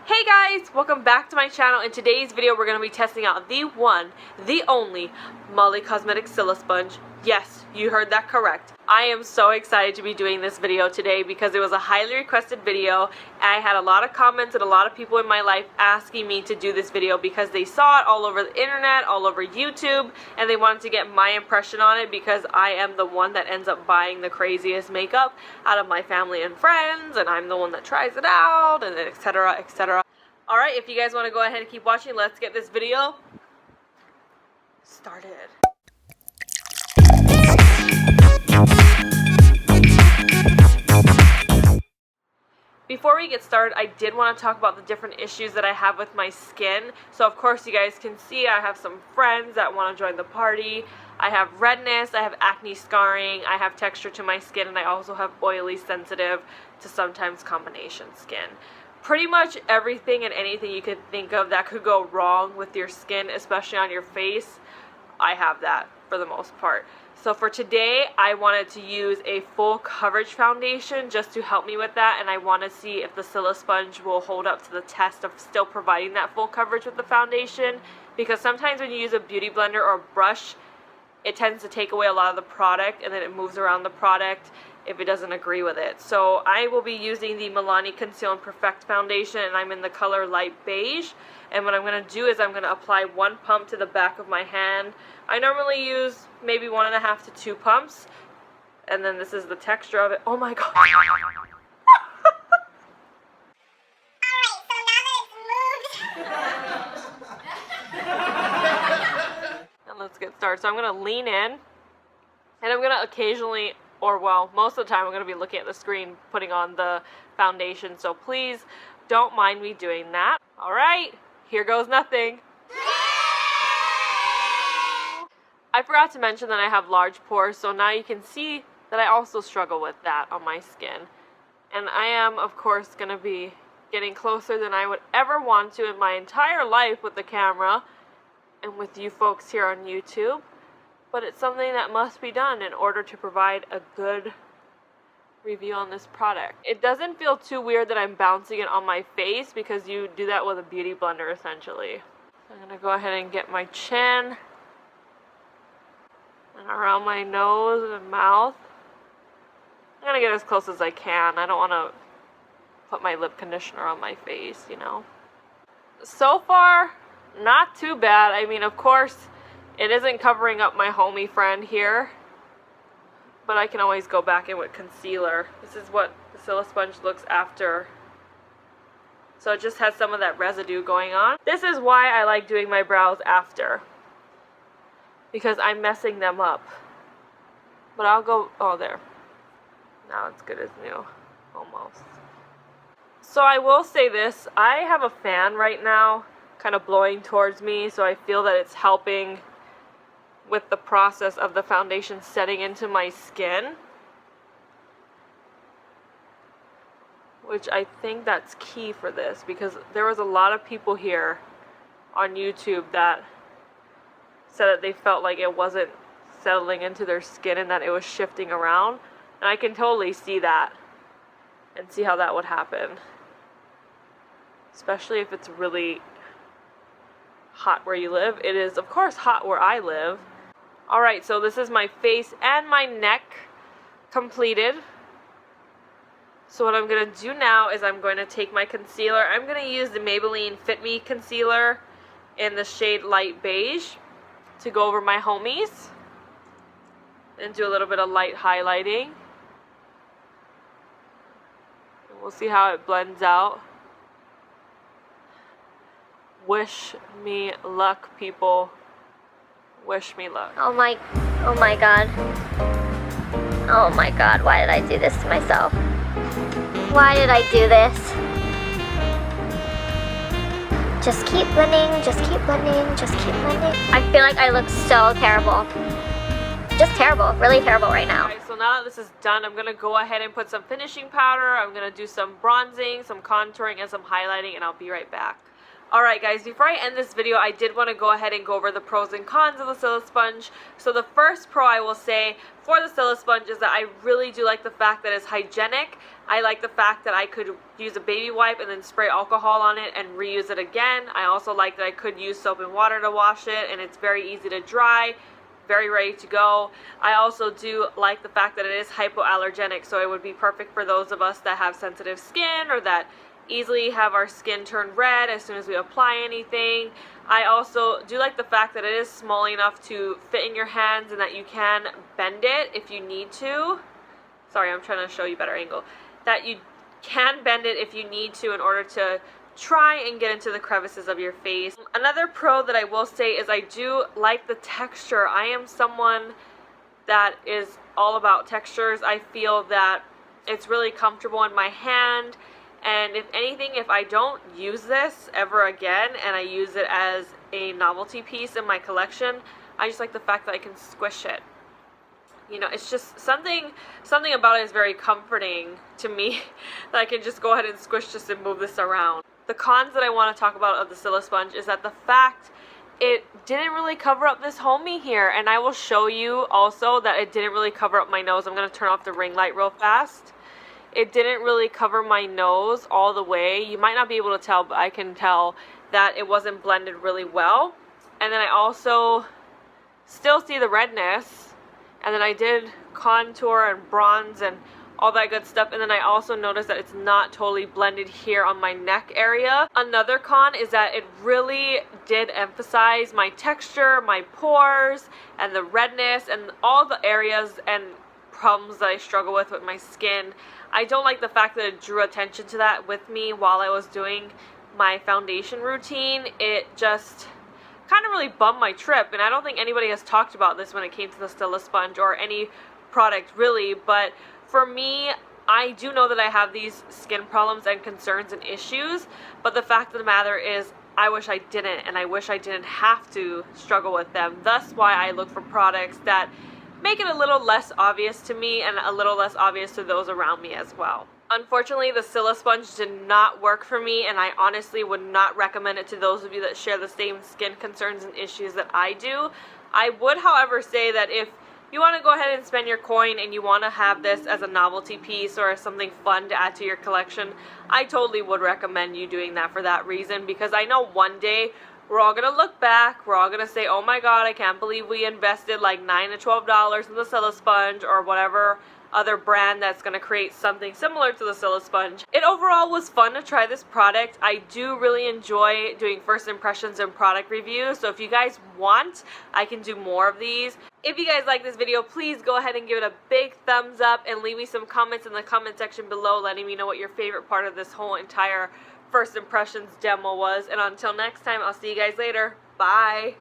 Hey guys, welcome back to my channel. In today's video we're going to be testing out the one, the only Molly Cosmetic Silisponge. Yes, you heard that correct. I am so excited to be doing this video today because it was a highly requested video. I had a lot of comments and a lot of people in my life asking me to do this video because they saw it all over the internet, all over YouTube, and they wanted to get my impression on it because I am the one that ends up buying the craziest makeup out of my family and friends, and I'm the one that tries it out, and etc, etc. Alright, if you guys want to go ahead and keep watching, let's get this video started. Before we get started, I did want to talk about the different issues that I have with my skin. So of course you guys can see I have some friends that want to join the party. I have redness, I have acne scarring, I have texture to my skin, and I also have oily, sensitive to sometimes combination skin. Pretty much everything and anything you could think of that could go wrong with your skin, especially on your face, I have that for the most part. So for today, I wanted to use a full coverage foundation just to help me with that, and I want to see if the Silisponge will hold up to the test of still providing that full coverage with the foundation, because sometimes when you use a beauty blender or a brush, it tends to take away a lot of the product and then it moves around the product if it doesn't agree with it. So I will be using the Milani Conceal and Perfect foundation, and I'm in the color light beige. And what I'm going to do is I'm going to apply one pump to the back of my hand. I normally use maybe 1.5 to 2 pumps. And then this is the texture of it. Oh my god. And let's get started. So I'm going to lean in, and I'm going to occasionally, or well, most of the time I'm going to be looking at the screen putting on the foundation, so please don't mind me doing that. Alright, here goes nothing. I forgot to mention that I have large pores, so now you can see that I also struggle with that on my skin. And I am, of course, going to be getting closer than I would ever want to in my entire life with the camera and with you folks here on YouTube. But it's something that must be done in order to provide a good review on this product. It doesn't feel too weird that I'm bouncing it on my face because you do that with a beauty blender essentially. So I'm going to go ahead and get my chin and around my nose and mouth. I'm going to get as close as I can. I don't want to put my lip conditioner on my face, you know. So far, not too bad. I mean, of course, it isn't covering up my homie friend here, but I can always go back in with concealer. This is what the Silisponge looks after. So it just has some of that residue going on. This is why I like doing my brows after, because I'm messing them up. But I'll go, oh there. Now it's good as new, almost. So I will say this, I have a fan right now kind of blowing towards me, so I feel that it's helping with the process of the foundation setting into my skin, which I think that's key for this, because there was a lot of people here on YouTube that said that they felt like it wasn't settling into their skin and that it was shifting around, and I can totally see that and see how that would happen, especially if it's really hot where you live. It is, of course, hot where I live. Alright, so this is my face and my neck completed. So what I'm going to do now is I'm going to take my concealer. I'm going to use the Maybelline Fit Me concealer in the shade light beige to go over my homies and do a little bit of light highlighting. And we'll see how it blends out. Wish me luck, people. Wish me luck. Oh my god. Oh my god, why did I do this to myself? Why did I do this? Just keep blending, just keep blending, just keep blending. I feel like I look so terrible. Just terrible, really terrible right now. Alright, so now that this is done, I'm going to go ahead and put some finishing powder. I'm going to do some bronzing, some contouring, and some highlighting, and I'll be right back. Alright guys, before I end this video, I did want to go ahead and go over the pros and cons of the Silisponge. So the first pro I will say for the Silisponge is that I really do like the fact that it's hygienic. I like the fact that I could use a baby wipe and then spray alcohol on it and reuse it again. I also like that I could use soap and water to wash it, and it's very easy to dry, very ready to go. I also do like the fact that it is hypoallergenic, so it would be perfect for those of us that have sensitive skin or that easily have our skin turn red as soon as we apply anything. I also do like the fact that it is small enough to fit in your hands and that you can bend it if you need to. Sorry, I'm trying to show you a better angle. That you can bend it if you need to in order to try and get into the crevices of your face. Another pro that I will say is I do like the texture. I am someone that is all about textures. I feel that it's really comfortable in my hand. And if anything, if I don't use this ever again and I use it as a novelty piece in my collection, I just like the fact that I can squish it. You know, it's just something about it is very comforting to me that I can just go ahead and squish this and move this around. The cons that I want to talk about of the Silisponge is that the fact it didn't really cover up this homie here, and I will show you also that it didn't really cover up my nose. I'm going to turn off the ring light real fast. It didn't really cover my nose all the way. You might not be able to tell, but I can tell that it wasn't blended really well. And then I also still see the redness. And then I did contour and bronze and all that good stuff. And then I also noticed that it's not totally blended here on my neck area. Another con is that it really did emphasize my texture, my pores, and the redness, and all the areas and problems that I struggle with my skin. I don't like the fact that it drew attention to that with me while I was doing my foundation routine. It just kind of really bummed my trip, and I don't think anybody has talked about this when it came to the Silisponge or any product really, but for me, I do know that I have these skin problems and concerns and issues, but the fact of the matter is I wish I didn't, and I wish I didn't have to struggle with them. Thus why I look for products that make it a little less obvious to me and a little less obvious to those around me as well. Unfortunately, the Silisponge did not work for me, and I honestly would not recommend it to those of you that share the same skin concerns and issues that I do. I would, however, say that if you want to go ahead and spend your coin and you want to have this as a novelty piece or as something fun to add to your collection, I totally would recommend you doing that for that reason, because I know one day we're all going to look back, we're all going to say, oh my god, I can't believe we invested like $9 to $12 in the Silisponge or whatever other brand that's going to create something similar to the Silisponge. It overall was fun to try this product. I do really enjoy doing first impressions and product reviews, so if you guys want, I can do more of these. If you guys like this video, please go ahead and give it a big thumbs up and leave me some comments in the comment section below letting me know what your favorite part of this whole entire first impressions demo was. And until next time, I'll see you guys later. Bye!